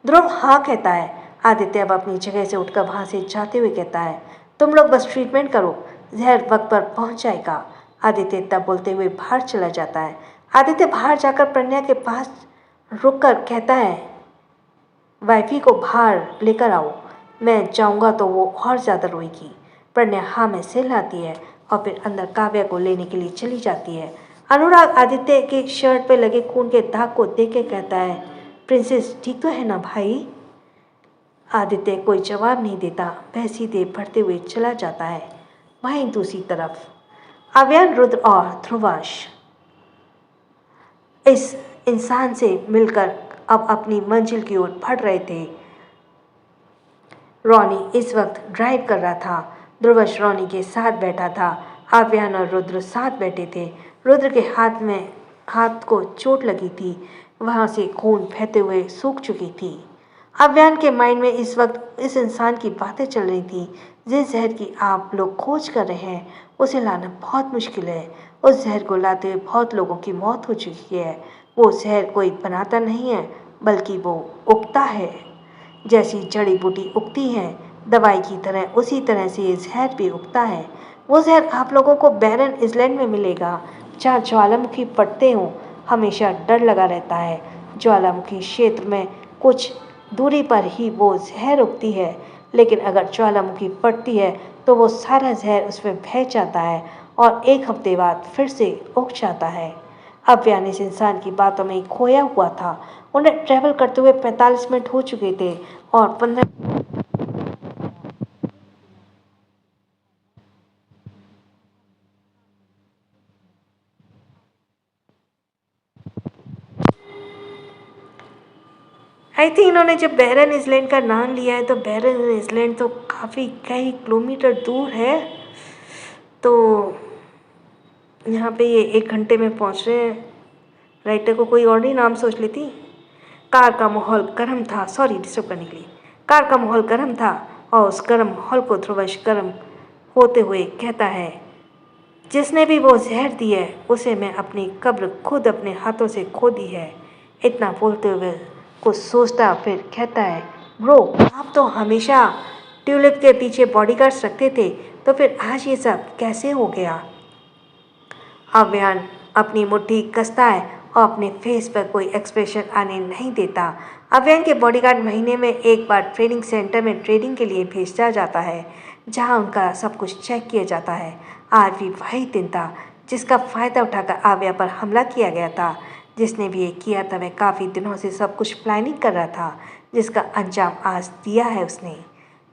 ध्रुव हाँ कहता है। आदित्य अब अपनी जगह से उठकर वहाँ से जाते हुए कहता है, तुम लोग बस ट्रीटमेंट करो, जहर वक्त पर पहुँच जाएगा। आदित्य तब बोलते हुए बाहर चला जाता है। आदित्य बाहर जाकर प्रज्ञा के पास रुककर कहता है, वाइफी को बाहर लेकर आओ, मैं जाऊंगा तो वो और ज़्यादा रोएगी। प्रज्ञा हाँ में सिर हिलाती है और फिर अंदर काव्या को लेने के लिए चली जाती है। अनुराग आदित्य के शर्ट पे लगे खून के दाग को देख के कहता है, प्रिंसेस ठीक तो है ना भाई? आदित्य कोई जवाब नहीं देता, वह सीधे बढ़ते हुए चला जाता है। वहीं दूसरी तरफ अव्यान, रुद्र और ध्रुवांश इस इंसान से मिलकर अब अपनी मंजिल की ओर बढ़ रहे थे। रॉनी इस वक्त ड्राइव कर रहा था। ध्रुवश रॉनी के साथ बैठा था। आव्यान और रुद्र साथ बैठे थे। रुद्र के हाथ को चोट लगी थी, वहां से खून बहते हुए सूख चुकी थी। आव्यान के माइंड में इस वक्त इस इंसान की बातें चल रही थी। जिस जहर की आप लोग खोज कर रहे हैं, उसे लाना बहुत मुश्किल है। उस जहर को लाते हुए बहुत लोगों की मौत हो चुकी है। वो जहर कोई बनाता नहीं है, बल्कि वो उगता है। जैसी जड़ी बूटी उगती है दवाई की तरह, उसी तरह से ये जहर भी उगता है। वो जहर आप लोगों को बैरन आइलैंड में मिलेगा, जहाँ ज्वालामुखी फटते हों। हमेशा डर लगा रहता है। ज्वालामुखी क्षेत्र में कुछ दूरी पर ही वो जहर उगती है, लेकिन अगर ज्वालामुखी फटती है तो वो सारा जहर उसमें बह जाता है और एक हफ्ते बाद फिर से उग जाता है। अव्यान इस इंसान की बातों में खोया हुआ था। उन्हें ट्रैवल करते हुए 45 मिनट हो चुके थे और 15 आई थिंक इन्होंने जब बैरन आइलैंड का नाम लिया है तो बैरन आइलैंड तो काफ़ी कई किलोमीटर दूर है। तो यहाँ पे ये 1 घंटे में पहुँच रहे हैं। राइटर को कोई और ही नाम सोच लेती। कार का माहौल गर्म था, सॉरी डिस्टर्ब करने के लिए। कार का माहौल गर्म था और उस गर्म माहौल को ध्रुवश गर्म होते हुए कहता है, जिसने भी वो जहर दी है उसे मैं अपनी कब्र खुद अपने हाथों से खोदी है। इतना बोलते हुए कुछ सोचता फिर कहता है, ब्रो आप तो हमेशा ट्यूलिप के पीछे बॉडीगार्ड्स रखते थे, तो फिर आज ये सब कैसे हो गया? अव्यान अपनी मुट्ठी कसता है और अपने फेस पर कोई एक्सप्रेशन आने नहीं देता। अव्यान के बॉडीगार्ड महीने में एक बार ट्रेनिंग सेंटर में ट्रेनिंग के लिए भेजा जाता है, जहां उनका सब कुछ चेक किया जाता है। आज भी वही दिन था जिसका फ़ायदा उठाकर आव्या पर हमला किया गया था। जिसने भी ये किया था वह काफ़ी दिनों से सब कुछ प्लानिंग कर रहा था, जिसका अंजाम आज दिया है उसने।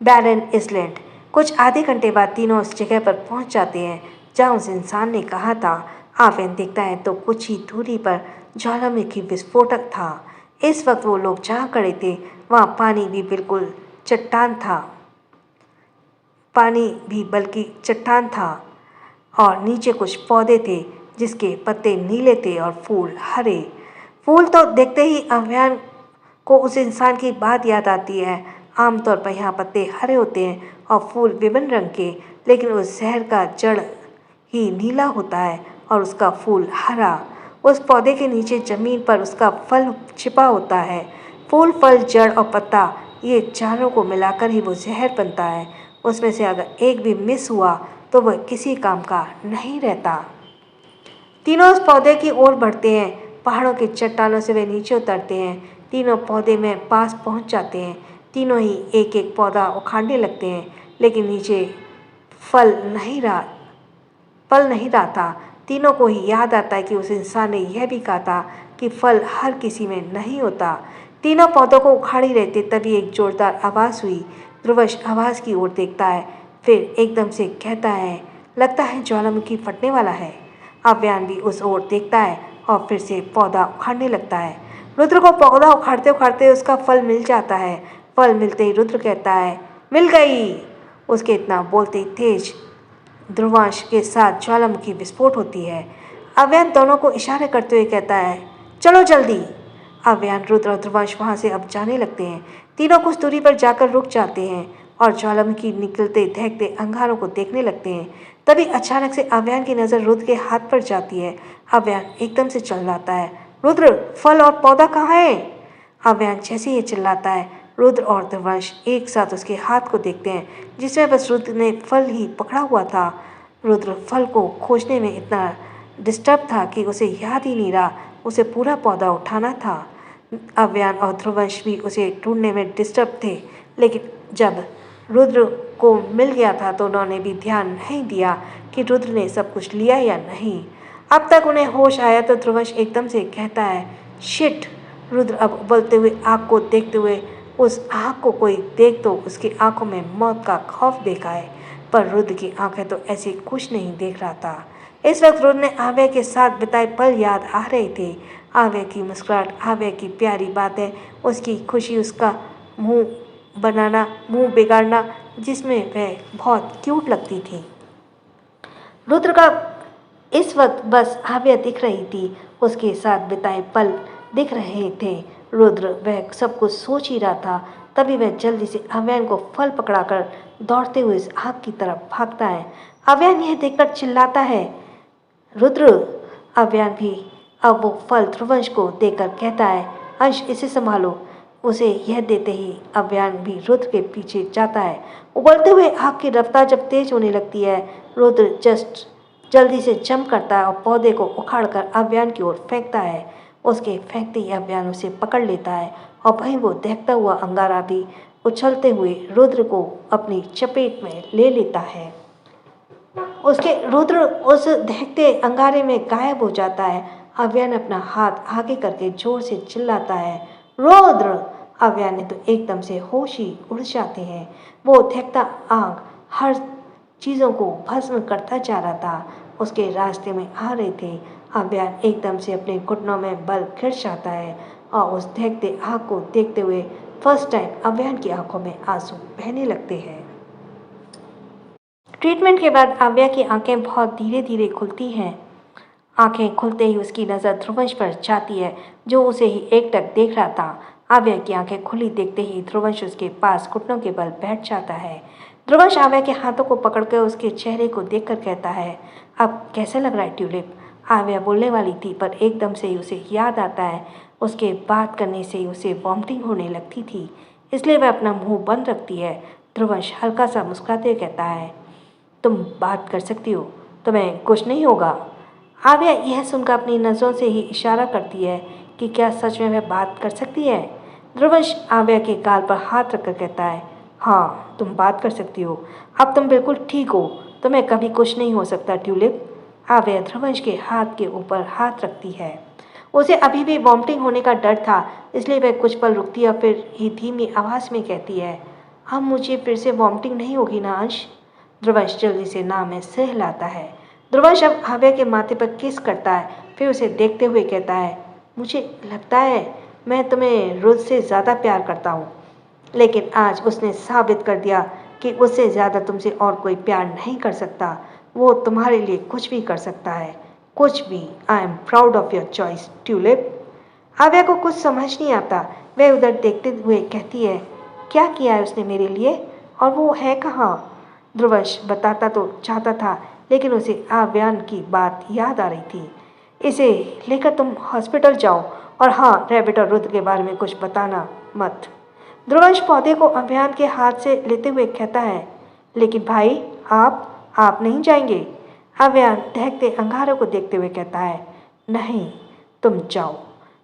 बैरन इसलैंड। कुछ आधे घंटे बाद तीनों उस जगह पर पहुंच जाते हैं जहां उस इंसान ने कहा था। आवेन देखता है तो कुछ ही दूरी पर ज्वालामुखी विस्फोटक था। इस वक्त वो लोग जहाँ खड़े थे वहाँ पानी भी बिल्कुल चट्टान था, पानी भी बल्कि चट्टान था और नीचे कुछ पौधे थे जिसके पत्ते नीले थे और फूल हरे। फूल तो देखते ही अभियान को उस इंसान की बात याद आती है। आमतौर पर यहाँ पत्ते हरे होते हैं और फूल विभिन्न रंग के, लेकिन उस शहर का जड़ ही नीला होता है और उसका फूल हरा। उस पौधे के नीचे जमीन पर उसका फल छिपा होता है। फूल, फल, जड़ और पत्ता, ये चारों को मिलाकर ही वो जहर बनता है। उसमें से अगर एक भी मिस हुआ तो वह किसी काम का नहीं रहता। तीनों उस पौधे की ओर बढ़ते हैं। पहाड़ों की चट्टानों से वे नीचे उतरते हैं। तीनों पौधे में पास पहुंच जाते हैं। तीनों ही एक एक पौधा उखाड़ने लगते हैं, लेकिन नीचे फल नहीं रहा था। तीनों को ही याद आता है कि उस इंसान ने यह भी कहा था कि फल हर किसी में नहीं होता। तीनों पौधों को उखाड़ ही रहे थे, तभी एक जोरदार आवाज़ हुई। ध्रुवश आवाज़ की ओर देखता है, फिर एकदम से कहता है, लगता है ज्वालामुखी फटने वाला है। अव्यान भी उस ओर देखता है और फिर से पौधा उखाड़ने लगता है। रुद्र को पौधा उखाड़ते उखाड़ते उसका फल मिल जाता है। फल मिलते ही रुद्र कहता है, मिल गई। उसके इतना बोलते ही तेज ध्रुवांश के साथ ज्वालामुखी विस्फोट होती है। अव्यान दोनों को इशारे करते हुए कहता है, चलो जल्दी। अव्यान, रुद्र और ध्रुवांश वहाँ से अब जाने लगते हैं। तीनों कुछ दूरी पर जाकर रुक जाते हैं और ज्वालामुखी निकलते दहकते अंगारों को देखने लगते हैं। तभी अचानक से अव्यान की नज़र रुद्र के हाथ पर जाती है। अव्यान एकदम से चिल्लाता है, रुद्र, फल और पौधा कहाँ है? अव्यान जैसे ही चिल्लाता है, रुद्र और ध्रुवंश एक साथ उसके हाथ को देखते हैं, जिसमें बस रुद्र ने फल ही पकड़ा हुआ था। रुद्र फल को खोजने में इतना डिस्टर्ब था कि उसे याद ही नहीं रहा उसे पूरा पौधा उठाना था। अव्यान और ध्रुवंश भी उसे ढूंढने में डिस्टर्ब थे, लेकिन जब रुद्र को मिल गया था तो उन्होंने भी ध्यान नहीं दिया कि रुद्र ने सब कुछ लिया या नहीं। अब तक उन्हें होश आया तो ध्रुवंश एकदम से कहता है, शिट। रुद्र अब उबलते हुए आग को देखते हुए उस आग को कोई देख तो उसकी आंखों में मौत का खौफ देखा है, पर रुद्र की आंखें तो ऐसे कुछ नहीं देख रहा था। इस वक्त रुद्र ने आव्या के साथ बिताए पल याद आ रहे थे। आव्या की मुस्कुराहट, आव्या की प्यारी बातें, उसकी खुशी, उसका मुंह बिगाड़ना जिसमें वह बहुत क्यूट लगती थी। रुद्र का इस वक्त बस आव्या दिख रही थी, उसके साथ बिताए पल दिख रहे थे। रुद्र वह सब कुछ सोच ही रहा था, तभी वह जल्दी से अव्यान को फल पकड़ाकर दौड़ते हुए इस आग की तरफ भागता है। अव्यान यह देखकर चिल्लाता है, रुद्र। अव्यान भी अब वो फल ध्रुवंश को देकर कहता है, अंश, इसे संभालो। उसे यह देते ही अव्यान भी रुद्र के पीछे जाता है। उबलते हुए आग की रफ्तार जब तेज होने लगती है, रुद्र जल्दी से जंप करता है और पौधे को उखाड़कर अव्यान की ओर फेंकता है। उसके फेंकते ही अव्यान उसे पकड़ लेता है और वहीं वो दहकता हुआ अंगारा भी उछलते हुए रुद्र को अपनी चपेट में ले लेता है। रुद्र उस दहकते अंगारे में गायब हो जाता है। अव्यान अपना हाथ आगे करके जोर से चिल्लाता है, रुद्र। अव्यान ने तो एकदम से होश ही उड़ जाते हैं। वो दहकता आग हर चीज़ों को भस्म करता जा रहा था, उसके रास्ते में आ रहे थे। अव्यान एकदम से अपने घुटनों में बल गिर जाता है और उस दहकते आग को देखते हुए फर्स्ट टाइम अव्यान की आंखों में आंसू बहने लगते हैं। ट्रीटमेंट के बाद आव्या की आंखें बहुत धीरे धीरे खुलती हैं। आंखें खुलते ही उसकी नज़र ध्रुवंश पर जाती है, जो उसे ही एकटक देख रहा था। आव्या की आंखें खुली देखते ही ध्रुवंश उसके पास घुटनों के बल बैठ जाता है। ध्रुवंश आव्या के हाथों को पकड़कर उसके चेहरे को देखकर कहता है, अब कैसा लग रहा है ट्यूलिप? आव्या बोलने वाली थी, पर एकदम से ही उसे याद आता है उसके बात करने से ही उसे वॉमिटिंग होने लगती थी, इसलिए वह अपना मुंह बंद रखती है। ध्रुवंश हल्का सा मुस्कुराते हुए कहता है, तुम बात कर सकती हो, तुम्हें कुछ नहीं होगा। आव्या यह सुनकर अपनी नज़रों से ही इशारा करती है कि क्या सच में वह बात कर सकती है। ध्रुवंश आव्या के गाल पर हाथ रखकर कहता है, हाँ, तुम बात कर सकती हो, अब तुम बिल्कुल ठीक हो, तुम्हें कभी कुछ नहीं हो सकता ट्यूलिप। आव्या ध्रुवंश के हाथ के ऊपर हाथ रखती है। उसे अभी भी वॉमिटिंग होने का डर था, इसलिए वह कुछ पल रुकती है और फिर ही धीमी आवाज़ में कहती है, अब मुझे फिर से वॉमिटिंग नहीं होगी ना अंश? ध्रुवंश जल्दी से नाम में सिर हिलाता है। ध्रुवंश अब आव्या के माथे पर किस करता है, फिर उसे देखते हुए कहता है, मुझे लगता है मैं तुम्हें रुद्र से ज़्यादा प्यार करता हूँ, लेकिन आज उसने साबित कर दिया कि उससे ज़्यादा तुमसे और कोई प्यार नहीं कर सकता। वो तुम्हारे लिए कुछ भी कर सकता है, कुछ भी। I am proud of your choice tulip. आव्या को कुछ समझ नहीं आता। वह उधर देखते हुए कहती है, क्या किया है उसने मेरे लिए, और वो है कहाँ? ध्रुवंश बताता तो चाहता था, लेकिन उसे आव्यान की बात याद आ रही थी। इसे लेकर तुम हॉस्पिटल जाओ, और हाँ, रैबिट और रुद्र के बारे में कुछ बताना मत। ध्रुवंश पौधे को अभियान के हाथ से लेते हुए कहता है, लेकिन भाई आप नहीं जाएंगे? अभियान दहकते अंगारों को देखते हुए कहता है, नहीं, तुम जाओ।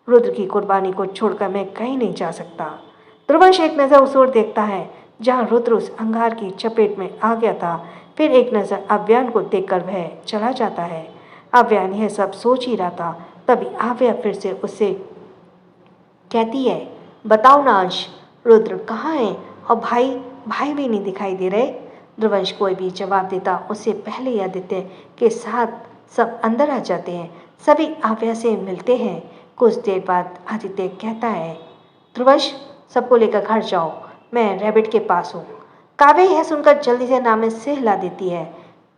रुद्र की कुर्बानी को छोड़कर मैं कहीं नहीं जा सकता। ध्रुवंश एक नज़र उस ओर देखता है जहाँ रुद्र उस अंगार की चपेट में आ गया था। फिर एक नज़र अव्यान को देखकर वह चला जाता है। अव्यान यह सब सोच ही रहा था, तभी आव्या फिर से उससे कहती है, बताओ ना अंश, रुद्र कहाँ है, और भाई भी नहीं दिखाई दे रहे। ध्रुवंश कोई भी जवाब देता उससे पहले ही आदित्य के साथ सब अंदर आ जाते हैं। सभी आव्या से मिलते हैं। कुछ देर बाद आदित्य कहता है, ध्रुवंश सबको लेकर घर जाओ, मैं रैबिट के पास हूँ। काव्या यह सुनकर जल्दी से नाम में सिर हिला देती है।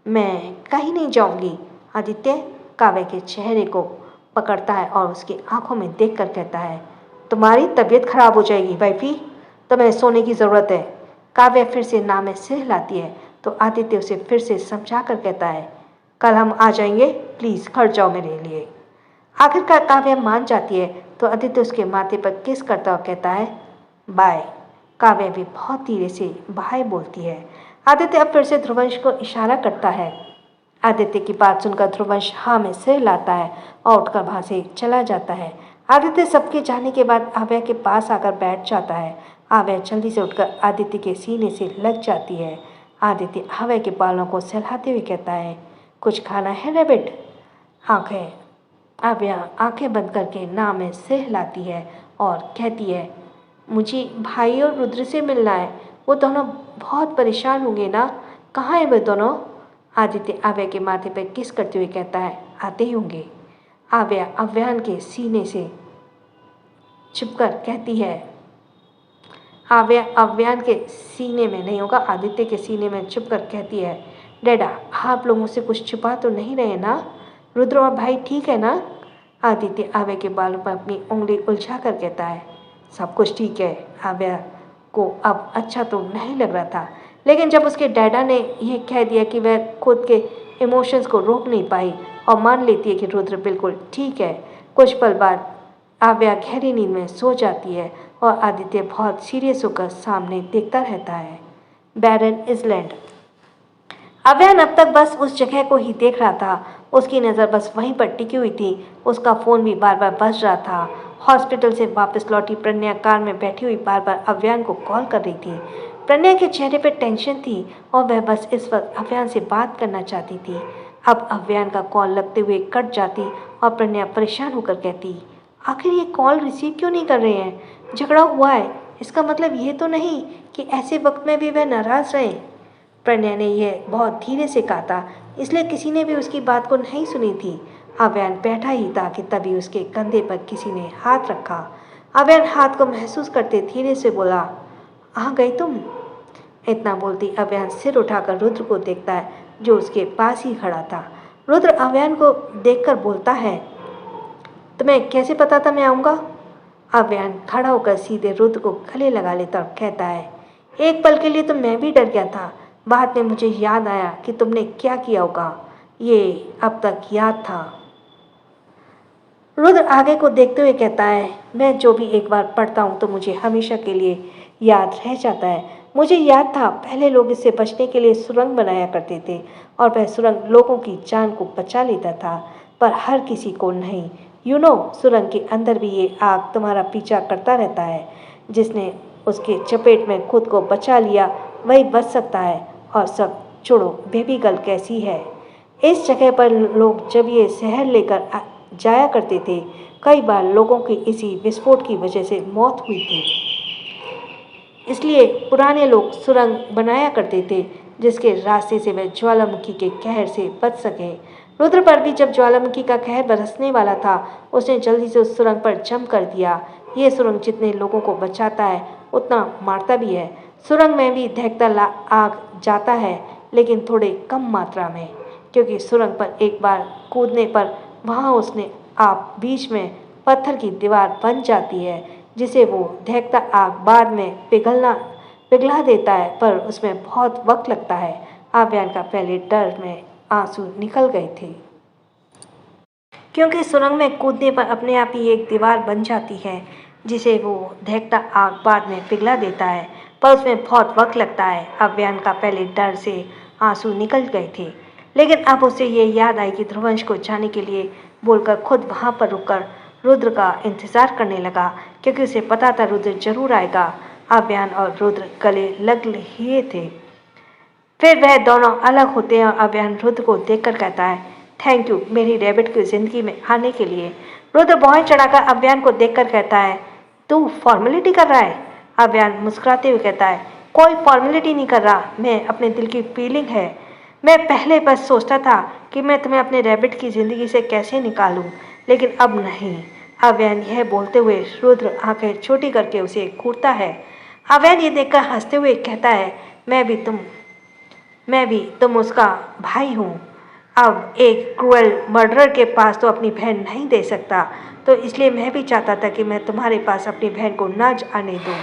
मैं कहीं नहीं जाऊँगी। आदित्य काव्या के चेहरे को पकड़ता है और उसकी आंखों में देखकर कहता है, तुम्हारी तबीयत खराब हो जाएगी वाइफी, तुम्हें सोने की ज़रूरत है। काव्या फिर से नाम में सिर हिलाती है तो आदित्य उसे फिर से समझा कर कहता है, कल हम आ जाएंगे, प्लीज़ घर जाओ मेरे लिए। आखिरकार काव्या मान जाती है तो आदित्य उसके माथे पर किस करता हुआ कहता है, बाय। काव्या भी बहुत धीरे से बाय बोलती है। आदित्य अब फिर से ध्रुवंश को इशारा करता है। आदित्य की बात सुनकर ध्रुवंश हाँ में सिर हिलाता है और उठकर वहाँ से चला जाता है। आदित्य सबके जाने के बाद आव्या के पास आकर बैठ जाता है। आव्या जल्दी से उठकर आदित्य के सीने से लग जाती है। आदित्य आव्या के बालों को सहलाते हुए कहता है, कुछ खाना है रैबिट? आव्या आंखें बंद करके नाम में सिर हिलाती है और कहती है, मुझे भाई और रुद्र से मिलना है। वो दोनों बहुत परेशान होंगे ना, कहाँ है वे दोनों? आदित्य आव्या के माथे पर किस करते हुए कहता है, आते ही होंगे। आव्या अव्यान के सीने से छिपकर कहती है, आव्या अव्यान के सीने में नहीं होगा, आदित्य के सीने में छुपकर कहती है, डैडा आप लोग मुझसे कुछ छुपा तो नहीं रहे ना? रुद्र और भाई ठीक है ना? आदित्य आव्या के बालों पर अपनी उंगली उलझा कर कहता है, सब कुछ ठीक है। आव्या को अब अच्छा तो नहीं लग रहा था, लेकिन जब उसके डैडा ने यह कह दिया कि वह खुद के इमोशंस को रोक नहीं पाई और मान लेती है कि रुद्र बिल्कुल ठीक है, कुछ पल बाद आव्या गहरी नींद में सो जाती है और आदित्य बहुत सीरियस होकर सामने देखता रहता है। बैरन आइलैंड। अव्यान अब तक बस उस जगह को ही देख रहा था। उसकी नज़र बस वहीं पर टिकी हुई थी। उसका फ़ोन भी बार बार बज रहा था। हॉस्पिटल से वापस लौटी प्रज्ञा कार में बैठी हुई बार बार अव्यान को कॉल कर रही थी। प्रज्ञा के चेहरे पर टेंशन थी और वह बस इस वक्त अव्यान से बात करना चाहती थी। अब अव्यान का कॉल लगते हुए कट जाती और प्रज्ञा परेशान होकर कहती, आखिर ये कॉल रिसीव क्यों नहीं कर रहे हैं? झगड़ा हुआ है, इसका मतलब ये तो नहीं कि ऐसे वक्त में भी वह नाराज़ रहे। प्रज्ञा ने यह बहुत धीरे से कहा था, इसलिए किसी ने भी उसकी बात को नहीं सुनी थी। अव्यान बैठा ही था कि तभी उसके कंधे पर किसी ने हाथ रखा। अव्यान हाथ को महसूस करते धीरे से बोला, आ गई तुम? इतना बोलती अव्यान सिर उठाकर रुद्र को देखता है जो उसके पास ही खड़ा था। रुद्र अव्यान को देखकर बोलता है, तुम्हें कैसे पता था मैं आऊँगा? अव्यान खड़ा होकर सीधे रुद्र को गले लगा लेता और कहता है, एक पल के लिए तो मैं भी डर गया था, बाद में मुझे याद आया कि तुमने क्या किया होगा, ये अब तक याद था। रुद्र आगे को देखते हुए कहता है, मैं जो भी एक बार पढ़ता हूँ तो मुझे हमेशा के लिए याद रह जाता है। मुझे याद था पहले लोग इससे बचने के लिए सुरंग बनाया करते थे और वह सुरंग लोगों की जान को बचा लेता था, पर हर किसी को नहीं। सुरंग के अंदर भी ये आग तुम्हारा पीछा करता रहता है। जिसने उसके चपेट में खुद को बचा लिया वही बच सकता है। और सब छोड़ो, बेबी गर्ल कैसी है? इस जगह पर लोग जब ये शहर लेकर जाया करते थे कई बार लोगों की इसी विस्फोट की वजह से मौत हुई थी। इसलिए पुराने लोग सुरंग बनाया करते थे जिसके रास्ते से वे ज्वालामुखी के कहर से बच सके। रुद्र पर भी जब ज्वालामुखी का कहर बरसने वाला था, उसने जल्दी से उस सुरंग पर जंप कर दिया। ये सुरंग जितने लोगों को बचाता है उतना मारता भी है। सुरंग में भी दहकता आग जाता है, लेकिन थोड़े कम मात्रा में, क्योंकि सुरंग पर एक बार कूदने पर वहाँ उसने आप बीच में पत्थर की दीवार बन जाती है, जिसे वो दहकता आग बाद में पिघला देता है, पर उसमें बहुत वक्त लगता है। आव्यान का पहले डर में आंसू निकल गए थे, क्योंकि सुरंग में कूदने पर अपने आप ही एक दीवार बन जाती है, जिसे वो दहकता आग बाद में पिघला देता है, पर उसमें बहुत वक्त लगता है। आव्यान का पहले डर से आंसू निकल गए थे, लेकिन अब उसे ये याद आई कि ध्रुवंश को जाने के लिए बोलकर खुद वहाँ पर रुककर रुद्र का इंतजार करने लगा, क्योंकि उसे पता था रुद्र जरूर आएगा। आव्यान और रुद्र गले लग लिए थे। फिर वह दोनों अलग होते हैं और आव्यान रुद्र को देखकर कहता है, थैंक यू मेरी रैबिट की जिंदगी में आने के लिए। रुद्र बहुत चढ़ाकर आव्यान को देखकर कहता है, तू फॉर्मेलिटी कर रहा है? आव्यान मुस्कुराते हुए कहता है, कोई फॉर्मेलिटी नहीं कर रहा, मैं अपने दिल की फीलिंग है। मैं पहले बस सोचता था कि मैं तुम्हें अपने रैबिट की ज़िंदगी से कैसे निकालूं, लेकिन अब नहीं। आव्यान यह बोलते हुए रुद्र आंखें छोटी करके उसे घूरता है। आव्यान ये देखकर हंसते हुए कहता है, मैं भी तुम उसका भाई हूँ। अब एक क्रूअल मर्डरर के पास तो अपनी बहन नहीं दे सकता, तो इसलिए मैं भी चाहता था कि मैं तुम्हारे पास अपनी बहन को ना आने दूँ।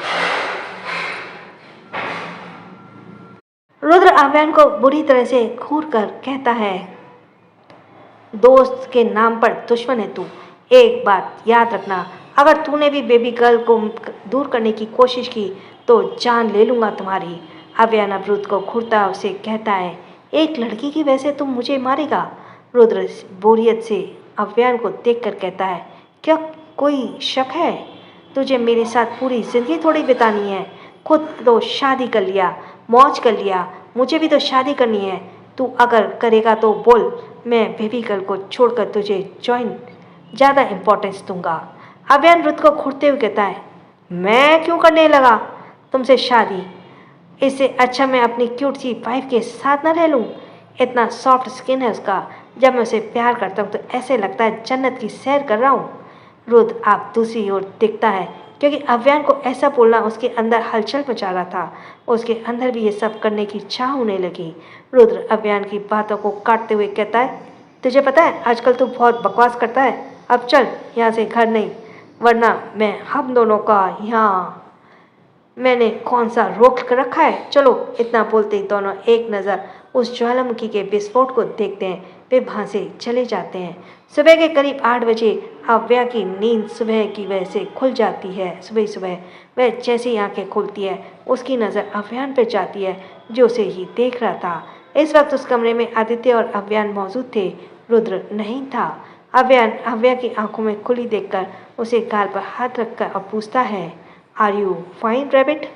रुद्र आव्यान को बुरी तरह से घूर कर कहता है, दोस्त के नाम पर दुश्मन है तू। एक बात याद रखना, अगर तूने भी बेबी गर्ल को दूर करने की कोशिश की तो जान ले लूँगा तुम्हारी। आव्यान अब रुद्र को घूरता उसे कहता है, एक लड़की की वजह से तुम मुझे मारेगा? रुद्र बोरियत से आव्यान को देखकर कहता है, क्या कोई शक है? तुझे मेरे साथ पूरी जिंदगी थोड़ी बितानी है। खुद तो शादी कर लिया, मौज कर लिया, मुझे भी तो शादी करनी है। तू अगर करेगा तो बोल, मैं बेबी गर्ल को छोड़कर तुझे ज़्यादा इम्पोर्टेंस दूंगा। आव्यान रुद्र को घूरते हुए कहता है, मैं क्यों करने लगा तुमसे शादी? इससे अच्छा मैं अपनी क्यूट सी वाइफ के साथ न रह लूँ। इतना सॉफ्ट स्किन है उसका, जब मैं उसे प्यार करता हूँ तो ऐसे लगता है जन्नत की सैर कर रहा हूँ। रुद्र आप दूसरी ओर दिखता है, क्योंकि आव्यान को ऐसा बोलना उसके अंदर हलचल मचा रहा था। उसके अंदर भी ये सब करने की चाह होने लगी। रुद्र आव्यान की बातों को काटते हुए कहता है, तुझे पता है आजकल तू बहुत बकवास करता है। अब चल यहाँ से, घर नहीं, वरना मैं हम दोनों का यहाँ मैंने कौन सा रोक कर रखा है। चलो। इतना बोलते ही दोनों एक नज़र उस ज्वालामुखी के विस्फोट को देखते हैं। वे वहाँ से चले जाते हैं। सुबह के करीब 8 बजे आव्या की नींद सुबह की वजह से खुल जाती है। सुबह सुबह वह जैसे ही आंखें खोलती है, उसकी नज़र आव्यान पर जाती है, जो उसे ही देख रहा था। इस वक्त उस कमरे में आदित्य और आव्यान मौजूद थे, रुद्र नहीं था। आव्यान आव्या की आंखों में खुली देखकर उसे गाल पर हाथ रखकर और पूछता है, आर यू फाइन रैबिट?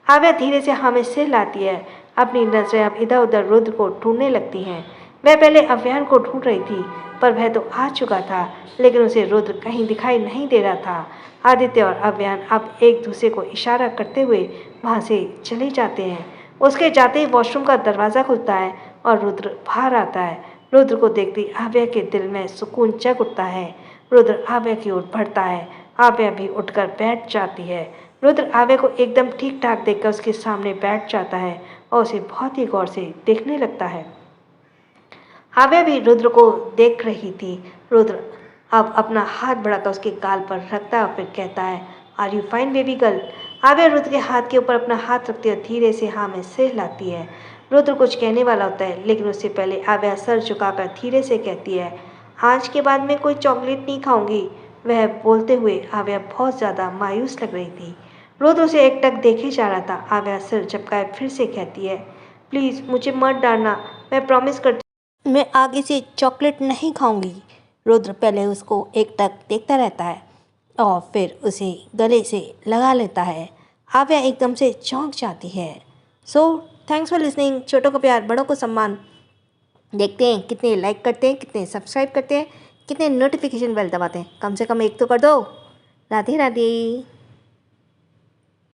आव्या धीरे से हाँ में सिर लाती है। अपनी नजरें अब इधर उधर रुद्र को ढूंढने लगती हैं। वह पहले आव्यान को ढूंढ रही थी, पर वह तो आ चुका था, लेकिन उसे रुद्र कहीं दिखाई नहीं दे रहा था। आदित्य और आव्यान अब एक दूसरे को इशारा करते हुए वहाँ से चले जाते हैं। उसके जाते ही वॉशरूम का दरवाज़ा खुलता है और रुद्र बाहर आता है। रुद्र को देखते आव्या के दिल में सुकून जग उठता है। रुद्र आव्या की ओर बढ़ता है। आव्या भी उठकर बैठ जाती है। रुद्र आव्या को एकदम ठीक ठाक देखकर उसके सामने बैठ जाता है और उसे बहुत ही गौर से देखने लगता है। आव्या भी रुद्र को देख रही थी। रुद्र अब अपना हाथ बढ़ाकर उसके गाल पर रखता है और फिर कहता है, are you fine baby girl? Aavya Rudra के हाथ के ऊपर अपना हाथ रखते हुए धीरे से हाँ में सिर लाती है। रुद्र कुछ कहने वाला होता है, लेकिन उससे पहले आव्या सर झुकाकर धीरे से कहती है, आज के बाद मैं कोई चॉकलेट नहीं खाऊंगी। वह बोलते हुए आव्या बहुत ज़्यादा मायूस लग रही थी। रुद्र उसे एकटक देखे जा रहा था। आव्या सिर झपकाए फिर से कहती है, प्लीज़ मुझे मत डांटना, मैं प्रॉमिस करती हूँ मैं आगे से चॉकलेट नहीं खाऊंगी। रुद्र पहले उसको एकटक देखता रहता है और फिर उसे गले से लगा लेता है। आव्या एकदम से चौंक जाती है। So thanks for listening. छोटों को प्यार, बड़ों को सम्मान। देखते हैं कितने लाइक करते हैं, कितने सब्सक्राइब करते हैं। कितने नोटिफिकेशन बेल दबाते हैं, कम से कम एक तो कर दो। राधे राधे।